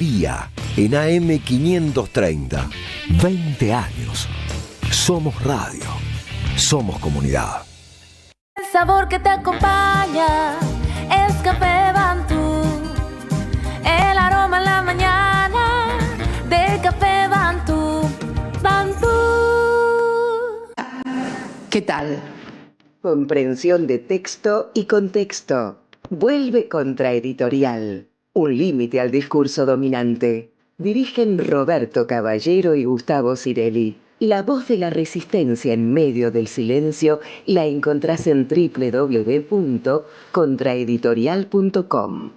Día en AM 530. 20 años. Somos radio. Somos comunidad. El sabor que te acompaña es Café Bantú. El aroma en la mañana de Café Bantú. Bantú. ¿Qué tal? Comprensión de texto y contexto. Vuelve Contraeditorial. Un límite al discurso dominante. Dirigen Roberto Caballero y Gustavo Cirelli. La voz de la resistencia en medio del silencio la encontrás en www.contraeditorial.com.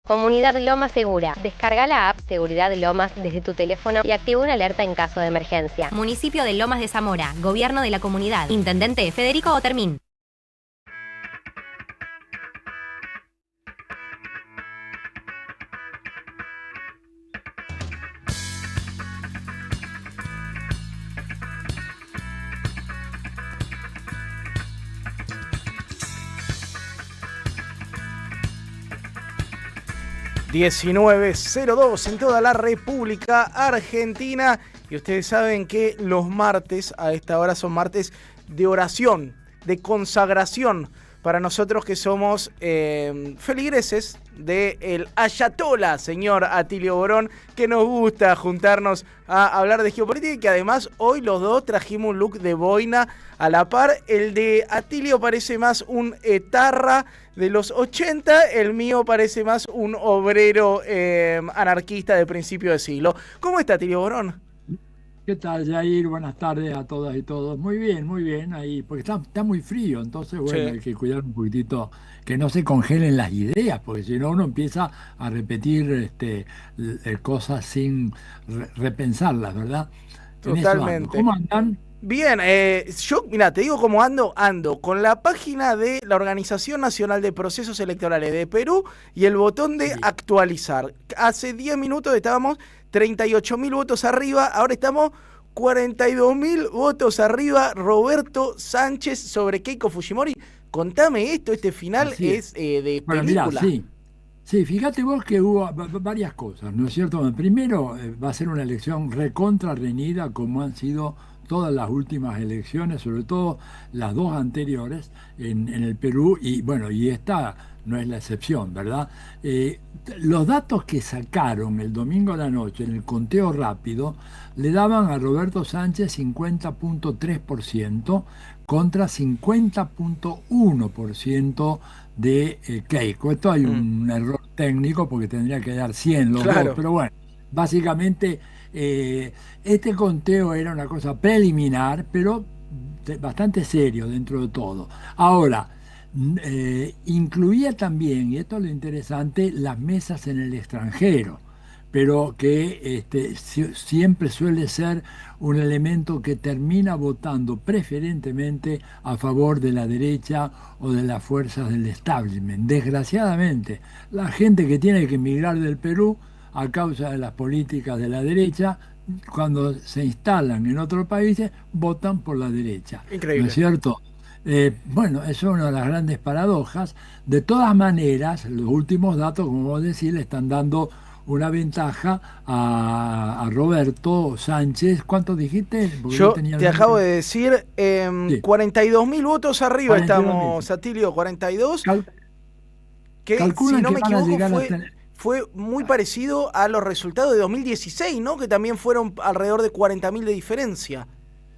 Comunidad Lomas Segura. Descarga la app Seguridad Lomas desde tu teléfono y activa una alerta en caso de emergencia. Municipio de Lomas de Zamora. Gobierno de la comunidad. Intendente Federico Otermín. ...19:02 en toda la República Argentina. Y ustedes saben que los martes a esta hora son martes de oración, de consagración, para nosotros que somos feligreses del Ayatollah, señor Atilio Borón, que nos gusta juntarnos a hablar de geopolítica y que además hoy los dos trajimos un look de boina a la par. El de Atilio parece más un etarra de los 80, el mío parece más un obrero anarquista de principio de siglo. ¿Cómo está, Atilio Borón? ¿Qué tal, Jair? Buenas tardes a todas y todos. Muy bien ahí, porque está muy frío, entonces bueno, sí, hay que cuidar un poquitito que no se congelen las ideas, porque si no uno empieza a repetir cosas sin repensarlas, ¿verdad? Totalmente. ¿Cómo andan? Bien, yo, mira, te digo cómo ando con la página de la Organización Nacional de Procesos Electorales de Perú y el botón de actualizar. Hace 10 minutos estábamos 38.000 votos arriba, ahora estamos 42.000 votos arriba. Roberto Sánchez sobre Keiko Fujimori. Contame esto, este final es de película. Bueno, mirá, sí, fíjate vos que hubo varias cosas, ¿no es cierto? Primero, va a ser una elección recontra reñida, como han sido todas las últimas elecciones, sobre todo las dos anteriores en el Perú, y bueno, y esta no es la excepción, ¿verdad? Los datos que sacaron el domingo a la noche en el conteo rápido le daban a Roberto Sánchez 50.3% contra 50.1% de Keiko. Esto hay un error técnico porque tendría que dar 100 los dos, pero bueno, básicamente este conteo era una cosa preliminar, pero bastante serio dentro de todo. Ahora, incluía también, y esto es lo interesante, las mesas en el extranjero, pero que siempre suele ser un elemento que termina votando preferentemente a favor de la derecha o de las fuerzas del establishment. Desgraciadamente, la gente que tiene que emigrar del Perú a causa de las políticas de la derecha, cuando se instalan en otros países, votan por la derecha. Increíble. ¿No es cierto? Bueno, eso es una de las grandes paradojas. De todas maneras, los últimos datos, como vos decís, le están dando una ventaja a Roberto Sánchez. ¿Cuánto dijiste? Porque yo te acabo de decir, sí. 42.000 votos arriba 42.000. Estamos, Atilio, 42. Que si no me equivoco fue muy parecido a los resultados de 2016, ¿no? Que también fueron alrededor de 40.000 de diferencia.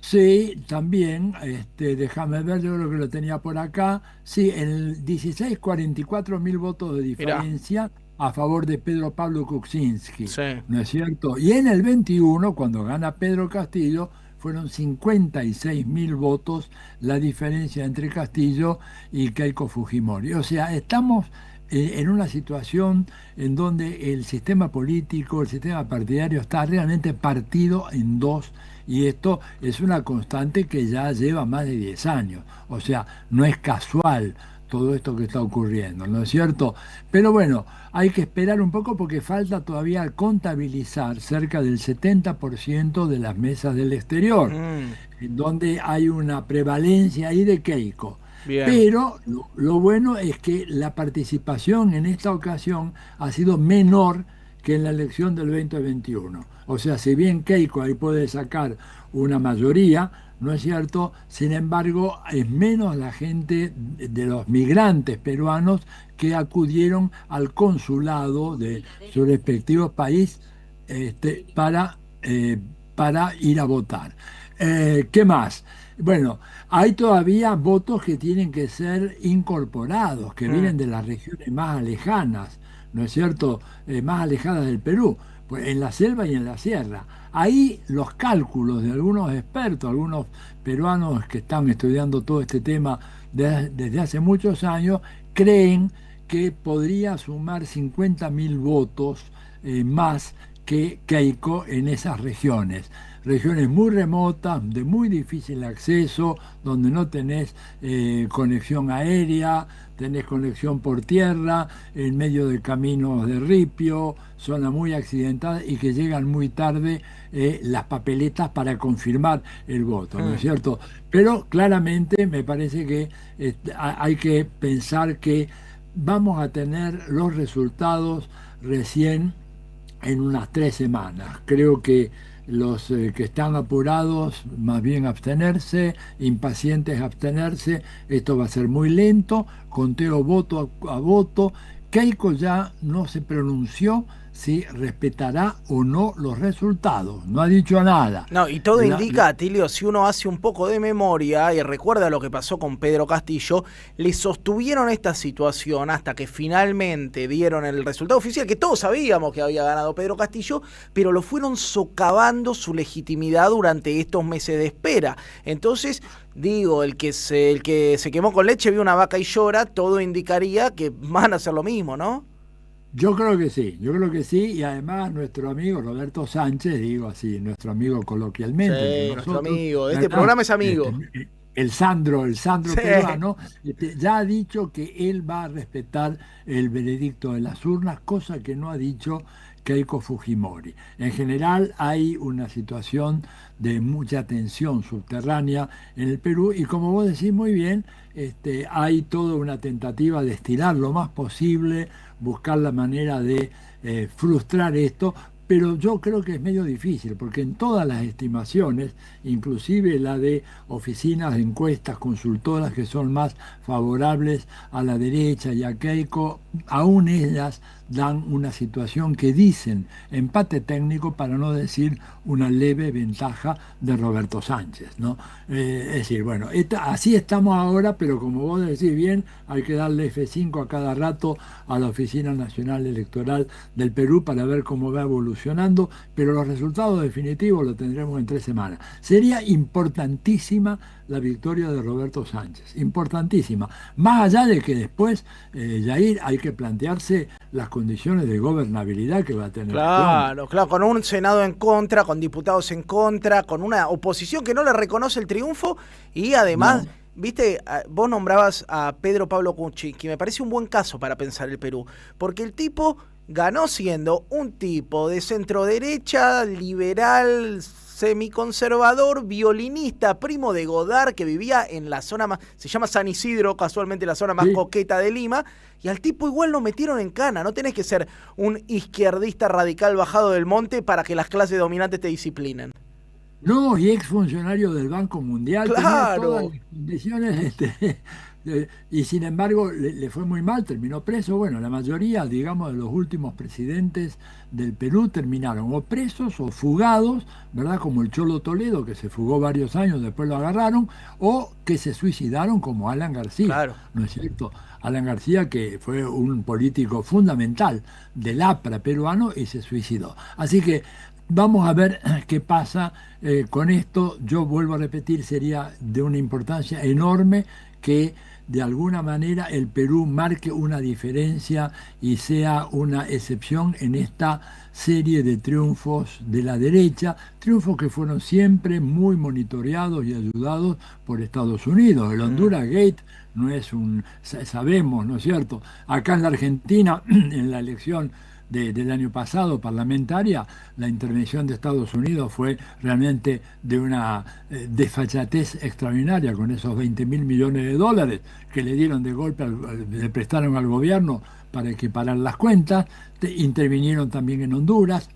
Sí, también, déjame ver, yo creo que lo tenía por acá. Sí, en el 16, 44.000 votos de diferencia a favor de Pedro Pablo Kuczynski, sí, ¿no es cierto? Y en el 21, cuando gana Pedro Castillo, fueron 56.000 votos la diferencia entre Castillo y Keiko Fujimori. O sea, estamos en una situación en donde el sistema político, el sistema partidario está realmente partido en dos, y esto es una constante que ya lleva más de 10 años. O sea, no es casual todo esto que está ocurriendo, ¿no es cierto? Pero bueno, hay que esperar un poco porque falta todavía contabilizar cerca del 70% de las mesas del exterior, en donde hay una prevalencia ahí de Keiko. Bien. Pero lo bueno es que la participación en esta ocasión ha sido menor que en la elección del 2021. O sea, si bien Keiko ahí puede sacar una mayoría, ¿no es cierto? Sin embargo, es menos la gente de los migrantes peruanos que acudieron al consulado de su respectivo país para ir a votar. ¿Qué más? Bueno, hay todavía votos que tienen que ser incorporados, que vienen de las regiones más alejanas, ¿no es cierto? Más alejadas del Perú, pues en la selva y en la sierra. Ahí los cálculos de algunos expertos, algunos peruanos que están estudiando todo este tema desde hace muchos años, creen que podría sumar 50.000 votos más que Keiko en esas regiones. Regiones muy remotas, de muy difícil acceso, donde no tenés conexión aérea, tenés conexión por tierra, en medio de caminos de ripio, zona muy accidentada y que llegan muy tarde las papeletas para confirmar el voto, ¿no es cierto? Pero claramente me parece que hay que pensar que vamos a tener los resultados recién en unas 3 semanas. Creo que los que están apurados, más bien abstenerse, impacientes abstenerse, esto va a ser muy lento, conteo voto a voto. Keiko ya no se pronunció si respetará o no los resultados, no ha dicho nada. No, y todo indica, Atilio, si uno hace un poco de memoria y recuerda lo que pasó con Pedro Castillo, le sostuvieron esta situación hasta que finalmente dieron el resultado oficial, que todos sabíamos que había ganado Pedro Castillo, pero lo fueron socavando su legitimidad durante estos meses de espera. Entonces, digo, el que se quemó con leche vio una vaca y llora, todo indicaría que van a hacer lo mismo, ¿no? Yo creo que sí, y además nuestro amigo Roberto Sánchez, digo así, nuestro amigo coloquialmente. Sí, nuestro amigo, este programa es amigo. El Sandro Sí. peruano, ya ha dicho que él va a respetar el veredicto de las urnas, cosa que no ha dicho Keiko Fujimori. En general hay una situación de mucha tensión subterránea en el Perú y como vos decís muy bien, hay toda una tentativa de estirar lo más posible, buscar la manera de frustrar esto, pero yo creo que es medio difícil, porque en todas las estimaciones, inclusive la de oficinas de encuestas, consultoras que son más favorables a la derecha y a Keiko, aún ellas dan una situación que dicen empate técnico, para no decir una leve ventaja de Roberto Sánchez, ¿no? Es decir, bueno, así estamos ahora, pero como vos decís bien, hay que darle F5 a cada rato a la Oficina Nacional Electoral del Perú para ver cómo va evolucionando, pero los resultados definitivos los tendremos en 3 semanas. Sería importantísima la victoria de Roberto Sánchez, importantísima. Más allá de que después, Jair, hay que plantearse las condiciones de gobernabilidad que va a tener. Claro, con un Senado en contra, con diputados en contra, con una oposición que no le reconoce el triunfo y además... No. Viste, vos nombrabas a Pedro Pablo Kuczynski, que me parece un buen caso para pensar el Perú, porque el tipo ganó siendo un tipo de centro derecha, liberal, semiconservador, violinista, primo de Godard, que vivía en la zona más, se llama San Isidro, casualmente la zona más coqueta de Lima, y al tipo igual lo metieron en cana. No tenés que ser un izquierdista radical bajado del monte para que las clases dominantes te disciplinen. No, y exfuncionario del Banco Mundial, claro. Tenía todas las condiciones, y sin embargo le fue muy mal, terminó preso. Bueno, la mayoría, digamos, de los últimos presidentes del Perú terminaron o presos o fugados, ¿verdad? Como el Cholo Toledo, que se fugó varios años, después lo agarraron, o que se suicidaron, como Alan García, claro. ¿No es cierto? Alan García, que fue un político fundamental del APRA peruano y se suicidó. Así que vamos a ver qué pasa con esto. Yo vuelvo a repetir, sería de una importancia enorme que de alguna manera el Perú marque una diferencia y sea una excepción en esta serie de triunfos de la derecha, triunfos que fueron siempre muy monitoreados y ayudados por Estados Unidos. El Honduras Gate no es sabemos, ¿no es cierto? Acá en la Argentina, en la elección del año pasado, parlamentaria, la intervención de Estados Unidos fue realmente de una desfachatez extraordinaria, con esos 20.000 millones de dólares que le dieron de golpe, le prestaron al gobierno para equiparar las cuentas. Intervinieron también en Honduras,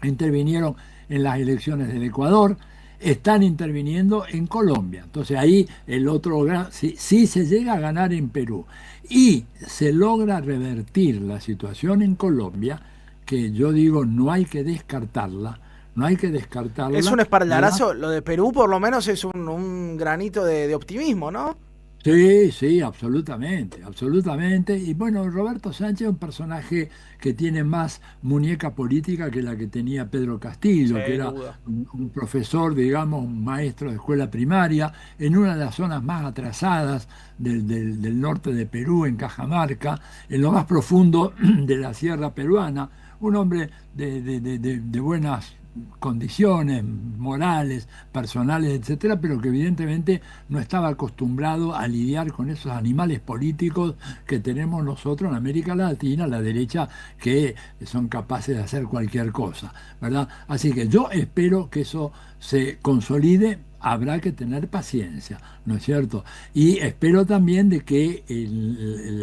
intervinieron en las elecciones del Ecuador, están interviniendo en Colombia. Entonces ahí el otro gran, si se llega a ganar en Perú y se logra revertir la situación en Colombia, que yo digo no hay que descartarla, no hay que descartarla. Es un espaldarazo, lo de Perú por lo menos es un granito de optimismo, ¿no? Sí, sí, absolutamente, absolutamente. Y bueno, Roberto Sánchez es un personaje que tiene más muñeca política que la que tenía Pedro Castillo, que era un profesor, digamos, un maestro de escuela primaria, en una de las zonas más atrasadas del norte de Perú, en Cajamarca, en lo más profundo de la sierra peruana, un hombre de buenas condiciones morales, personales, etcétera, pero que evidentemente no estaba acostumbrado a lidiar con esos animales políticos que tenemos nosotros en América Latina, la derecha, que son capaces de hacer cualquier cosa, ¿verdad? Así que yo espero que eso se consolide. Habrá que tener paciencia, ¿no es cierto? Y espero también de que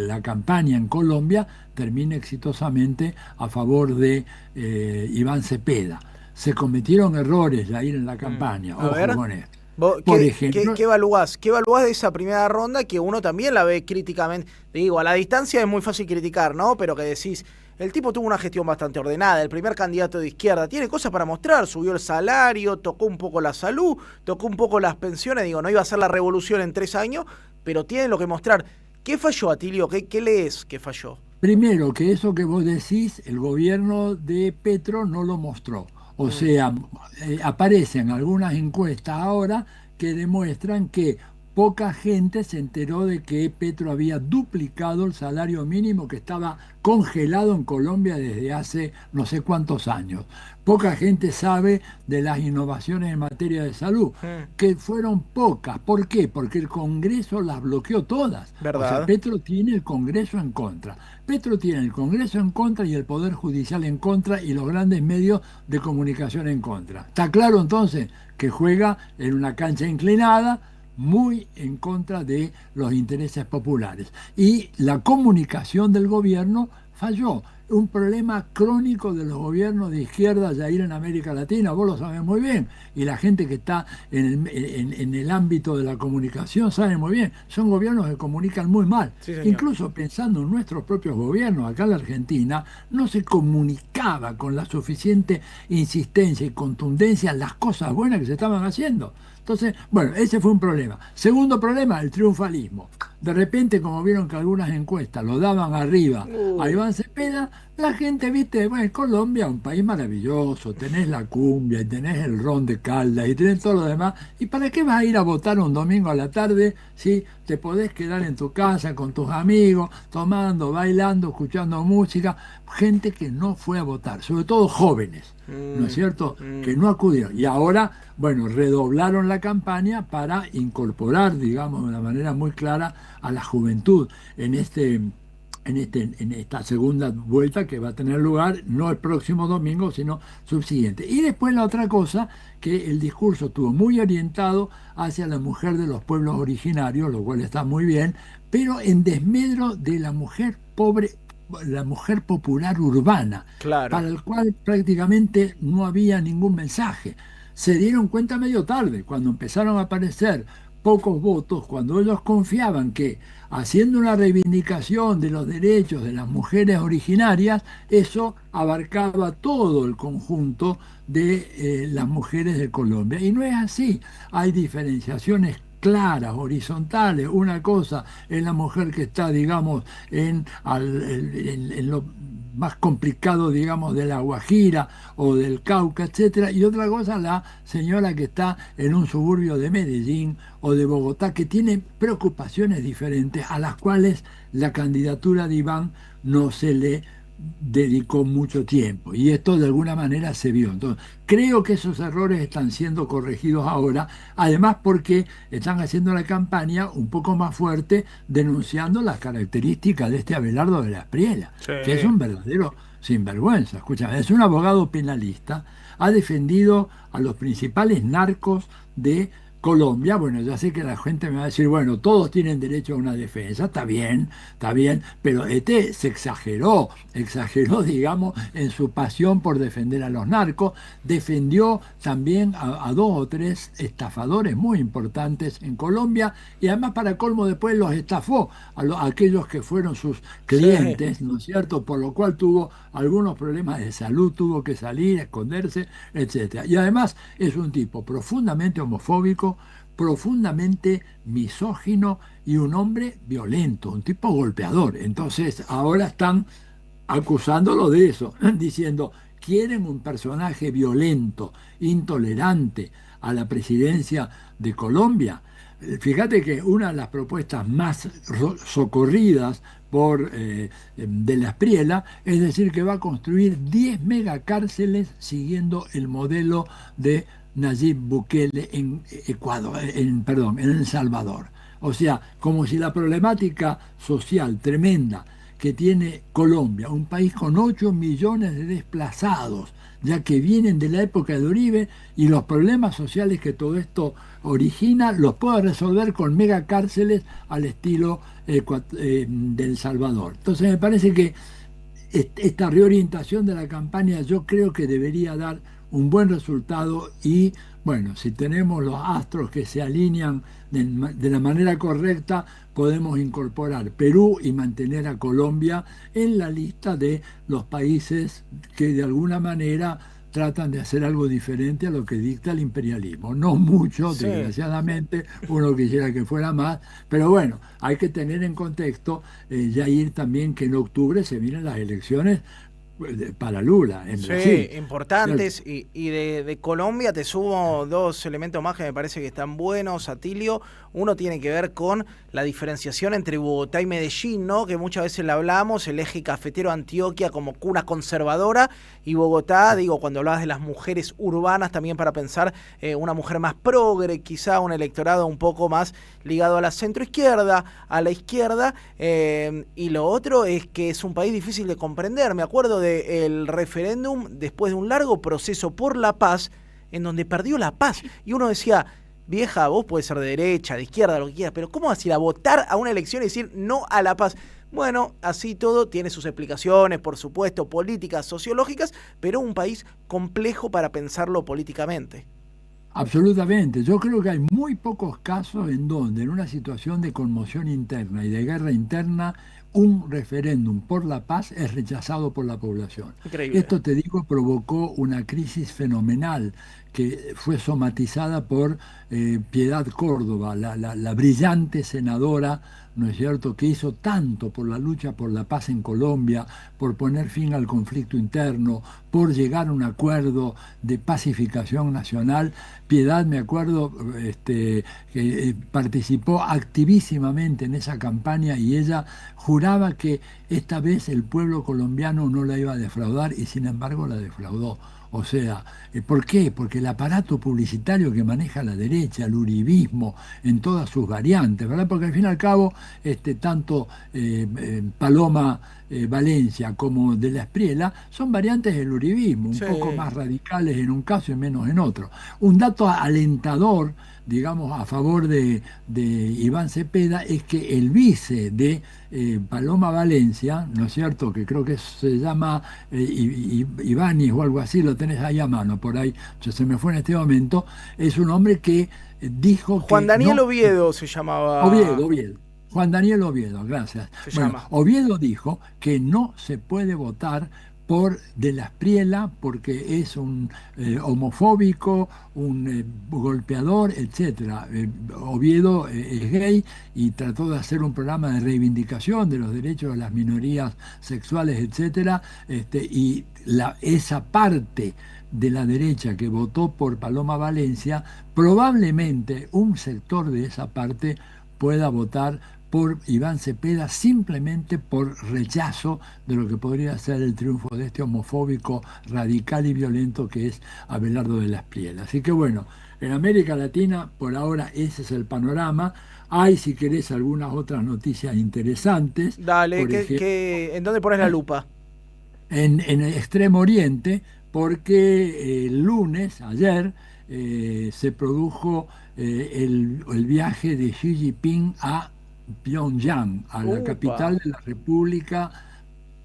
la campaña en Colombia termine exitosamente a favor de Iván Cepeda. Se cometieron errores ya ir en la campaña. A ver, con esto. Por ejemplo, ¿qué evaluás? ¿Qué evaluás de esa primera ronda que uno también la ve críticamente? Digo, a la distancia es muy fácil criticar, ¿no? Pero que decís, el tipo tuvo una gestión bastante ordenada, el primer candidato de izquierda, tiene cosas para mostrar, subió el salario, tocó un poco la salud, tocó un poco las pensiones, digo, no iba a ser la revolución en 3 años, pero tiene lo que mostrar. ¿Qué falló, Atilio? ¿Qué lees que falló? Primero, que eso que vos decís, el gobierno de Petro no lo mostró. O sea, aparecen algunas encuestas ahora que demuestran que poca gente se enteró de que Petro había duplicado el salario mínimo que estaba congelado en Colombia desde hace no sé cuántos años. Poca gente sabe de las innovaciones en materia de salud, que fueron pocas. ¿Por qué? Porque el Congreso las bloqueó todas. ¿Verdad? O sea, Petro tiene el Congreso en contra. Petro tiene el Congreso en contra y el Poder Judicial en contra y los grandes medios de comunicación en contra. Está claro entonces que juega en una cancha inclinada, muy en contra de los intereses populares. Y la comunicación del gobierno falló. Un problema crónico de los gobiernos de izquierda ya ir en América Latina, vos lo sabés muy bien, y la gente que está en el ámbito de la comunicación sabe muy bien, son gobiernos que comunican muy mal. Sí, incluso pensando en nuestros propios gobiernos, acá en la Argentina, no se comunicaba con la suficiente insistencia y contundencia las cosas buenas que se estaban haciendo. Entonces, bueno, ese fue un problema. Segundo problema, el triunfalismo. De repente, como vieron que algunas encuestas lo daban arriba a Iván Cepeda, la gente, viste, bueno, Colombia, un país maravilloso, tenés la cumbia, y tenés el ron de Caldas, y tenés todo lo demás. ¿Y para qué vas a ir a votar un domingo a la tarde si te podés quedar en tu casa con tus amigos, tomando, bailando, escuchando música? Gente que no fue a votar, sobre todo jóvenes, ¿no es cierto? Que no acudieron. Y ahora, bueno, redoblaron la campaña para incorporar, digamos, de una manera muy clara a la juventud en esta segunda vuelta que va a tener lugar no el próximo domingo, sino subsiguiente. Y después la otra cosa, que el discurso estuvo muy orientado hacia la mujer de los pueblos originarios, lo cual está muy bien, pero en desmedro de la mujer pobre, la mujer popular urbana, claro, para el cual prácticamente no había ningún mensaje. Se dieron cuenta medio tarde, cuando empezaron a aparecer pocos votos, cuando ellos confiaban que haciendo una reivindicación de los derechos de las mujeres originarias, eso abarcaba todo el conjunto de las mujeres de Colombia. Y no es así, hay diferenciaciones claras, horizontales. Una cosa es la mujer que está, digamos, en lo más complicado, digamos, de la Guajira o del Cauca, etcétera, y otra cosa la señora que está en un suburbio de Medellín o de Bogotá, que tiene preocupaciones diferentes a las cuales la candidatura de Iván no se le dedicó mucho tiempo, y esto de alguna manera se vio. Entonces, creo que esos errores están siendo corregidos ahora, además porque están haciendo la campaña un poco más fuerte, denunciando las características de este Abelardo de la Espriella, sí, que es un verdadero sinvergüenza. Escúchame, es un abogado penalista, ha defendido a los principales narcos de Colombia. Bueno, ya sé que la gente me va a decir, bueno, todos tienen derecho a una defensa, está bien, pero este se exageró, digamos, en su pasión por defender a los narcos, defendió también a 2 o 3 estafadores muy importantes en Colombia, y además, para colmo, después los estafó a aquellos que fueron sus clientes, sí, ¿no es cierto? Por lo cual tuvo algunos problemas de salud, tuvo que salir, esconderse, etcétera. Y además es un tipo profundamente homofóbico, profundamente misógino y un hombre violento, un tipo golpeador. Entonces ahora están acusándolo de eso, diciendo, quieren un personaje violento, intolerante a la presidencia de Colombia. Fíjate que una de las propuestas más socorridas por de la Espriella es decir, que va a construir 10 megacárceles siguiendo el modelo de Nayib Bukele en Ecuador, en El Salvador. O sea, como si la problemática social tremenda que tiene Colombia, un país con 8 millones de desplazados, ya que vienen de la época de Uribe, y los problemas sociales que todo esto origina, los puede resolver con megacárceles al estilo del Salvador. Entonces me parece que esta reorientación de la campaña, yo creo que debería dar un buen resultado, y bueno, si tenemos los astros que se alinean de la manera correcta, podemos incorporar Perú y mantener a Colombia en la lista de los países que de alguna manera tratan de hacer algo diferente a lo que dicta el imperialismo. No mucho, sí, desgraciadamente, uno quisiera que fuera más, pero bueno, hay que tener en contexto, Jair, también, que en octubre se vienen las elecciones para Lula en Brasil. Sí, importantes. Y de Colombia te sumo 2 elementos más que me parece que están buenos, Atilio. Uno tiene que ver con la diferenciación entre Bogotá y Medellín, ¿no? Que muchas veces la hablamos, el eje cafetero Antioquia como cuna conservadora, y Bogotá, digo, cuando hablabas de las mujeres urbanas, también para pensar una mujer más progre, quizá un electorado un poco más ligado a la centroizquierda, a la izquierda, y lo otro es que es un país difícil de comprender. Me acuerdo del referéndum después de un largo proceso por la paz, en donde perdió la paz, y uno decía, vieja, vos podés ser de derecha, de izquierda, lo que quieras, pero ¿cómo vas a ir a votar a una elección y decir no a la paz? Bueno, así todo tiene sus explicaciones, por supuesto, políticas, sociológicas, pero un país complejo para pensarlo políticamente. Absolutamente. Yo creo que hay muy pocos casos en donde, en una situación de conmoción interna y de guerra interna, un referéndum por la paz es rechazado por la población. Increíble. Esto, te digo, provocó una crisis fenomenal que fue somatizada por Piedad Córdoba, la brillante senadora, ¿no es cierto?, que hizo tanto por la lucha por la paz en Colombia, por poner fin al conflicto interno, por llegar a un acuerdo de pacificación nacional. Piedad, me acuerdo, que participó activísimamente en esa campaña, y ella juraba que esta vez el pueblo colombiano no la iba a defraudar, y sin embargo la defraudó. O sea, ¿por qué? Porque el aparato publicitario que maneja la derecha, el uribismo en todas sus variantes, ¿verdad? Porque al fin y al cabo, tanto Paloma Valencia como de la Espriella son variantes del uribismo, un poco más radicales en un caso y menos en otro. Un dato alentador, digamos, a favor de Iván Cepeda, es que el vice de Paloma Valencia, ¿no es cierto?, que creo que se llama Ibáñez o algo así, lo tenés ahí a mano, por ahí, se me fue en este momento, es un hombre que dijo Juan Daniel Oviedo se llamaba. Oviedo. Juan Daniel Oviedo, gracias. Oviedo dijo que no se puede votar por de la Espriella porque es un homofóbico, un golpeador, etc. Oviedo es gay y trató de hacer un programa de reivindicación de los derechos de las minorías sexuales, etc. Y esa parte de la derecha que votó por Paloma Valencia, probablemente un sector de esa parte pueda votar por Iván Cepeda simplemente por rechazo de lo que podría ser el triunfo de este homofóbico radical y violento que es Abelardo de la Espriella. Así que bueno, en América Latina por ahora ese es el panorama. Hay, si querés, algunas otras noticias interesantes. Dale, ¿en dónde pones la lupa? en el Extremo Oriente, porque el lunes, ayer, se produjo el viaje de Xi Jinping a Pyongyang, a la capital de la República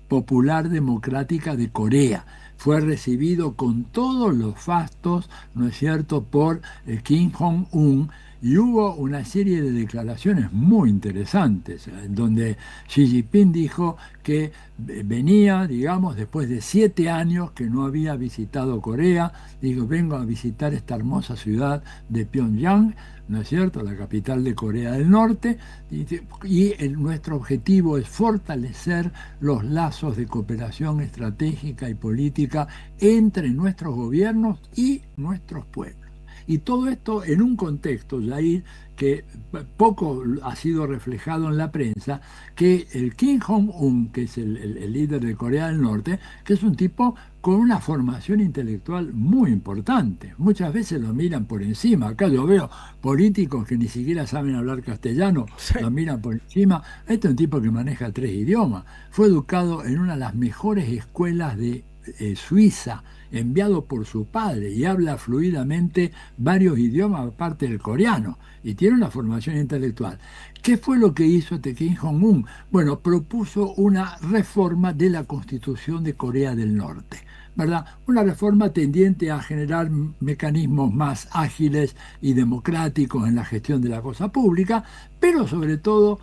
Popular Democrática de Corea. Fue recibido con todos los fastos, ¿no es cierto?, por Kim Jong-un, y hubo una serie de declaraciones muy interesantes, en donde Xi Jinping dijo que venía, digamos, después de 7 años que no había visitado Corea, dijo, vengo a visitar esta hermosa ciudad de Pyongyang, ¿no es cierto?, la capital de Corea del Norte, y nuestro objetivo es fortalecer los lazos de cooperación estratégica y política entre nuestros gobiernos y nuestros pueblos. Y todo esto en un contexto, Jair, que poco ha sido reflejado en la prensa, que el Kim Jong-un, que es el líder de Corea del Norte, que es un tipo con una formación intelectual muy importante. Muchas veces lo miran por encima. Acá yo veo políticos que ni siquiera saben hablar castellano, lo miran por encima. Este es un tipo que maneja 3 idiomas. Fue educado en una de las mejores escuelas de Suiza, enviado por su padre, y habla fluidamente varios idiomas aparte del coreano, y tiene una formación intelectual. ¿Qué fue lo que hizo este Kim Jong-un? Bueno, propuso una reforma de la Constitución de Corea del Norte, ¿verdad? Una reforma tendiente a generar mecanismos más ágiles y democráticos en la gestión de la cosa pública, pero sobre todo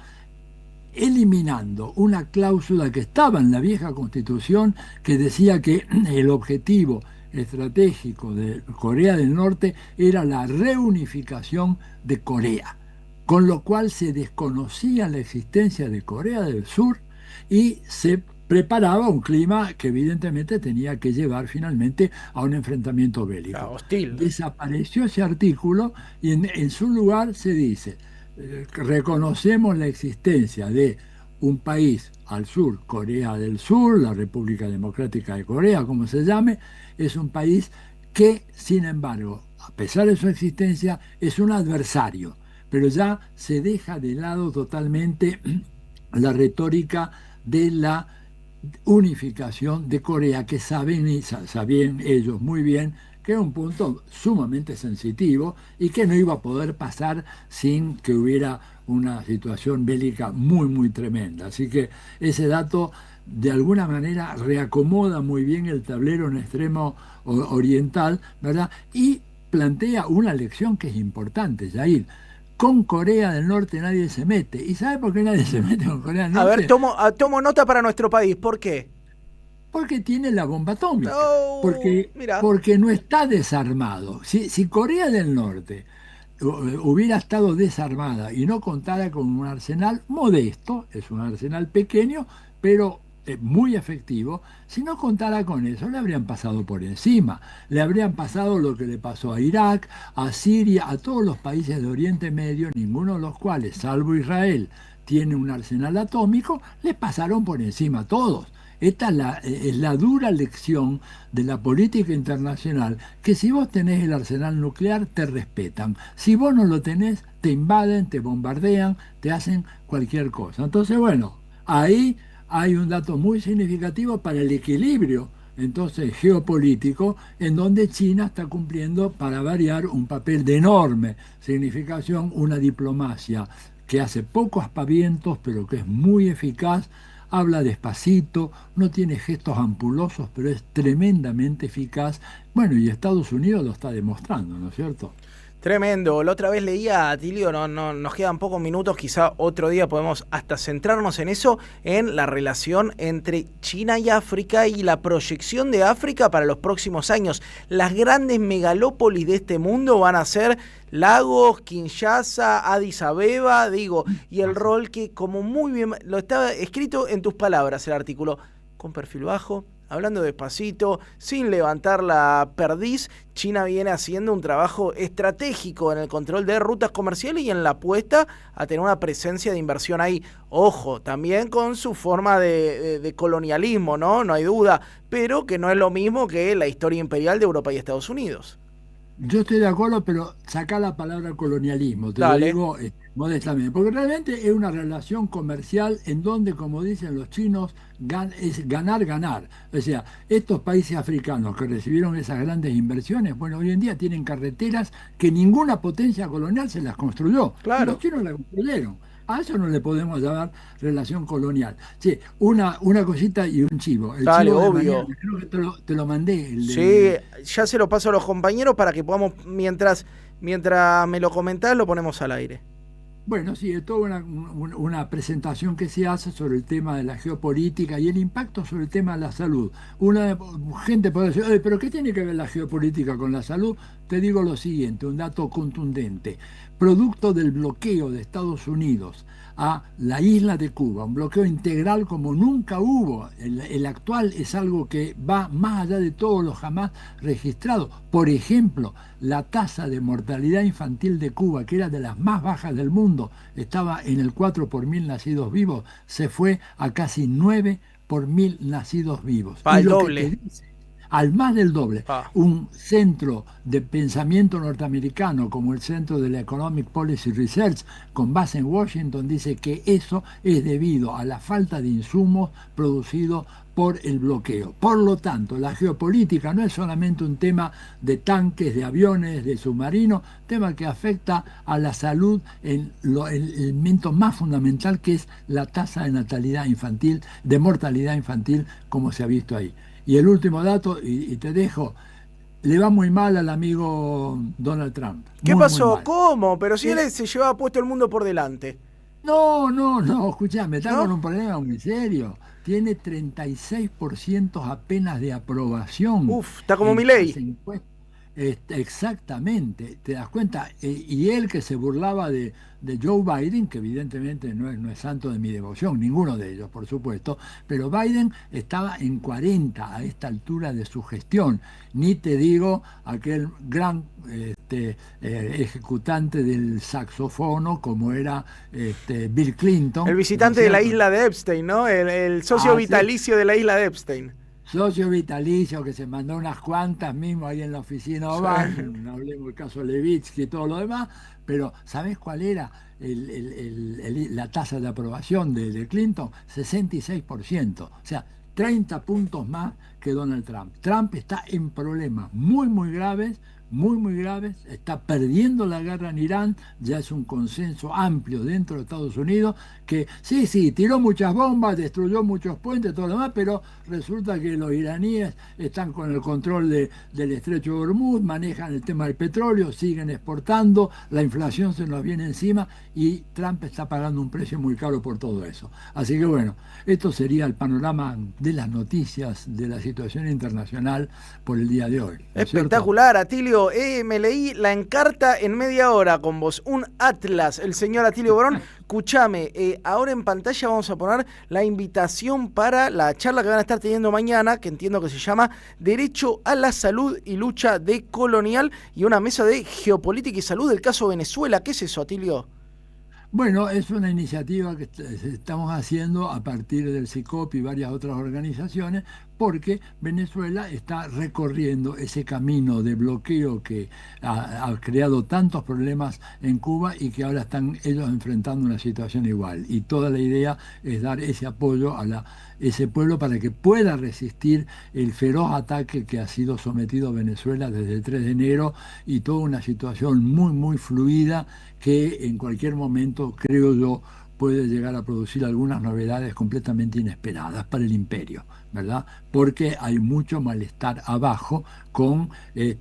eliminando una cláusula que estaba en la vieja Constitución, que decía que el objetivo estratégico de Corea del Norte era la reunificación de Corea, con lo cual se desconocía la existencia de Corea del Sur y se preparaba un clima que evidentemente tenía que llevar finalmente a un enfrentamiento bélico. Hostil. Desapareció ese artículo y en su lugar se dice: reconocemos la existencia de un país al sur, Corea del Sur, la República Democrática de Corea, como se llame, es un país que, sin embargo, a pesar de su existencia, es un adversario, pero ya se deja de lado totalmente la retórica de la unificación de Corea, que sabían ellos muy bien que era un punto sumamente sensitivo y que no iba a poder pasar sin que hubiera una situación bélica muy, muy tremenda. Así que ese dato de alguna manera reacomoda muy bien el tablero en extremo oriental, ¿verdad? Y plantea una lección que es importante, Jair. Con Corea del Norte nadie se mete. ¿Y sabe por qué nadie se mete con Corea del Norte? A ver, tomo nota para nuestro país. ¿Por qué? Porque tiene la bomba atómica, porque no está desarmado. Si Corea del Norte hubiera estado desarmada y no contara con un arsenal modesto, es un arsenal pequeño, pero muy efectivo, si no contara con eso, le habrían pasado por encima. Le habrían pasado lo que le pasó a Irak, a Siria, a todos los países de Oriente Medio, ninguno de los cuales, salvo Israel, tiene un arsenal atómico, les pasaron por encima a todos. Esta es la dura lección de la política internacional, que si vos tenés el arsenal nuclear, te respetan. Si vos no lo tenés, te invaden, te bombardean, te hacen cualquier cosa. Entonces, bueno, ahí hay un dato muy significativo para el equilibrio, entonces, geopolítico, en donde China está cumpliendo, para variar, un papel de enorme significación, una diplomacia que hace pocos aspavientos, pero que es muy eficaz. Habla despacito, no tiene gestos ampulosos, pero es tremendamente eficaz. Bueno, y Estados Unidos lo está demostrando, ¿no es cierto? Tremendo. La otra vez leía, Atilio, no, nos quedan pocos minutos, quizá otro día podemos hasta centrarnos en eso, en la relación entre China y África y la proyección de África para los próximos años. Las grandes megalópolis de este mundo van a ser Lagos, Kinshasa, Addis Abeba, y el rol que, como muy bien, lo estaba escrito en tus palabras el artículo, con perfil bajo, hablando despacito, sin levantar la perdiz, China viene haciendo un trabajo estratégico en el control de rutas comerciales y en la apuesta a tener una presencia de inversión ahí. Ojo, también con su forma de colonialismo, ¿no? No hay duda, pero que no es lo mismo que la historia imperial de Europa y Estados Unidos. Yo estoy de acuerdo, pero saca la palabra colonialismo, te Dale. lo digo modestamente, porque realmente es una relación comercial en donde, como dicen los chinos, es ganar, ganar. O sea, estos países africanos que recibieron esas grandes inversiones, bueno, hoy en día tienen carreteras que ninguna potencia colonial se las construyó, y Claro. los chinos las construyeron. A eso no le podemos llamar relación colonial. Sí, una cosita y un chivo. El Dale, chivo de obvio. mañana, creo que te lo mandé. Sí, ya se lo paso a los compañeros para que podamos, mientras me lo comentás, lo ponemos al aire. Bueno, sí, es toda una presentación que se hace sobre el tema de la geopolítica y el impacto sobre el tema de la salud. Gente puede decir, "Oye, pero ¿qué tiene que ver la geopolítica con la salud?" Te digo lo siguiente, un dato contundente. Producto del bloqueo de Estados Unidos a la isla de Cuba, un bloqueo integral como nunca hubo. El actual es algo que va más allá de todos los jamás registrados. Por ejemplo, la tasa de mortalidad infantil de Cuba, que era de las más bajas del mundo, estaba en el 4 por 1000 nacidos vivos, se fue a casi 9 por 1000 nacidos vivos. Pa, y el lo doble. que te dice, al más del doble. Pa. Un centro de pensamiento norteamericano como el Centro de la Economic Policy Research, con base en Washington, dice que eso es debido a la falta de insumos producidos por el bloqueo. Por lo tanto, la geopolítica no es solamente un tema de tanques, de aviones, de submarinos, tema que afecta a la salud en el elemento más fundamental, que es la tasa de natalidad infantil, de mortalidad infantil, como se ha visto ahí. Y el último dato, y te dejo, le va muy mal al amigo Donald Trump. ¿Qué Muy, pasó? muy mal. ¿Cómo? Pero si él se llevaba puesto el mundo por delante. No, escuchame, está ¿No? con un problema muy serio. Tiene 36% apenas de aprobación. Uf, está como en Milei. esas encuestas. Exactamente, te das cuenta. Y él, que se burlaba de Joe Biden, que evidentemente no es santo de mi devoción, ninguno de ellos, por supuesto, pero Biden estaba en 40 a esta altura de su gestión. Ni te digo aquel gran ejecutante del saxofono como era Bill Clinton. El visitante de la isla de Epstein, ¿no? El socio vitalicio de la isla de Epstein. Socio vitalicio que se mandó unas cuantas mismo ahí en la oficina Obama, no hablemos del caso Levitsky y todo lo demás, pero ¿sabés cuál era la tasa de aprobación de Clinton? 66%, o sea, 30 puntos más que Donald Trump. Trump está en problemas muy graves, muy graves, está perdiendo la guerra en Irán, ya es un consenso amplio dentro de Estados Unidos, que sí, tiró muchas bombas, destruyó muchos puentes, todo lo demás, pero resulta que los iraníes están con el control del estrecho de Hormuz, manejan el tema del petróleo, siguen exportando, la inflación se nos viene encima y Trump está pagando un precio muy caro por todo eso. Así que bueno, esto sería el panorama de las noticias de la situación internacional por el día de hoy. ¿No es espectacular, Atilio. Me leí la Encarta en media hora con vos. Un atlas, el señor Atilio Borón. Escuchame, ahora en pantalla vamos a poner la invitación para la charla que van a estar teniendo mañana, que entiendo que se llama Derecho a la Salud y Lucha decolonial, y una mesa de geopolítica y salud del caso Venezuela. ¿Qué es eso, Atilio? Bueno, es una iniciativa que estamos haciendo a partir del CICOP y varias otras organizaciones, porque Venezuela está recorriendo ese camino de bloqueo que ha creado tantos problemas en Cuba y que ahora están ellos enfrentando una situación igual. Y toda la idea es dar ese apoyo a ese pueblo para que pueda resistir el feroz ataque que ha sido sometido a Venezuela desde el 3 de enero y toda una situación muy fluida que en cualquier momento, creo yo, puede llegar a producir algunas novedades completamente inesperadas para el imperio, ¿verdad? Porque hay mucho malestar abajo con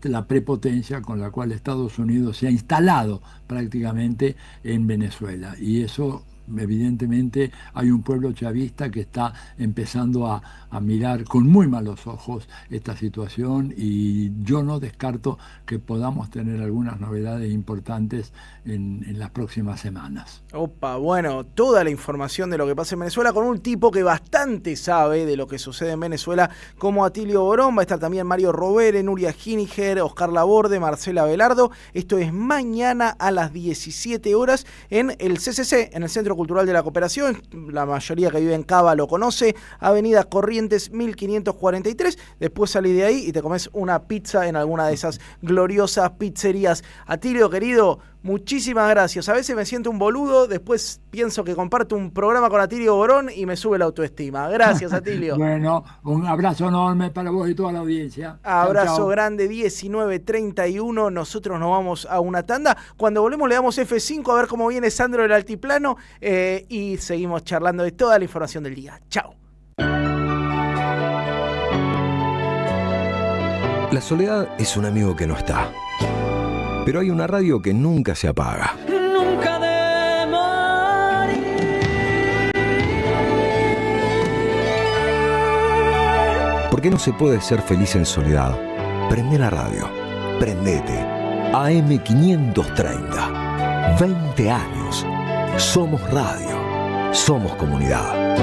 la prepotencia con la cual Estados Unidos se ha instalado prácticamente en Venezuela. Y eso, evidentemente, hay un pueblo chavista que está empezando a mirar con muy malos ojos esta situación, y yo no descarto que podamos tener algunas novedades importantes en las próximas semanas. Opa, bueno, toda la información de lo que pasa en Venezuela con un tipo que bastante sabe de lo que sucede en Venezuela, como Atilio Borón. Va a estar también Mario Rovere, Nuria Giniger, Oscar Laborde, Marcela Velardo. Esto es mañana a las 17 horas en el CCC, en el Centro Centro Cultural de la Cooperación, la mayoría que vive en Cava lo conoce, Avenida Corrientes 1543, después salís de ahí y te comes una pizza en alguna de esas gloriosas pizzerías. Atilio, querido, muchísimas gracias. A veces me siento un boludo, después pienso que comparto un programa con Atilio Borón y me sube la autoestima. Gracias, Atilio. Bueno, un abrazo enorme para vos y toda la audiencia. Abrazo chau, chau. grande, 19:31. Nosotros nos vamos a una tanda. Cuando volvemos le damos F5 a ver cómo viene Sandro del Altiplano y seguimos charlando de toda la información del día. Chao. La soledad es un amigo que no está. Pero hay una radio que nunca se apaga. Nunca de morir. ¿Por qué no se puede ser feliz en soledad? Prende la radio. Prendete. AM530. 20 años. Somos radio. Somos comunidad.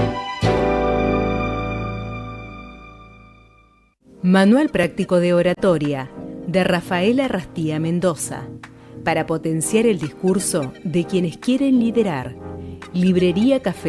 Manual práctico de oratoria de Rafaela Rastía Mendoza para potenciar el discurso de quienes quieren liderar. Librería Café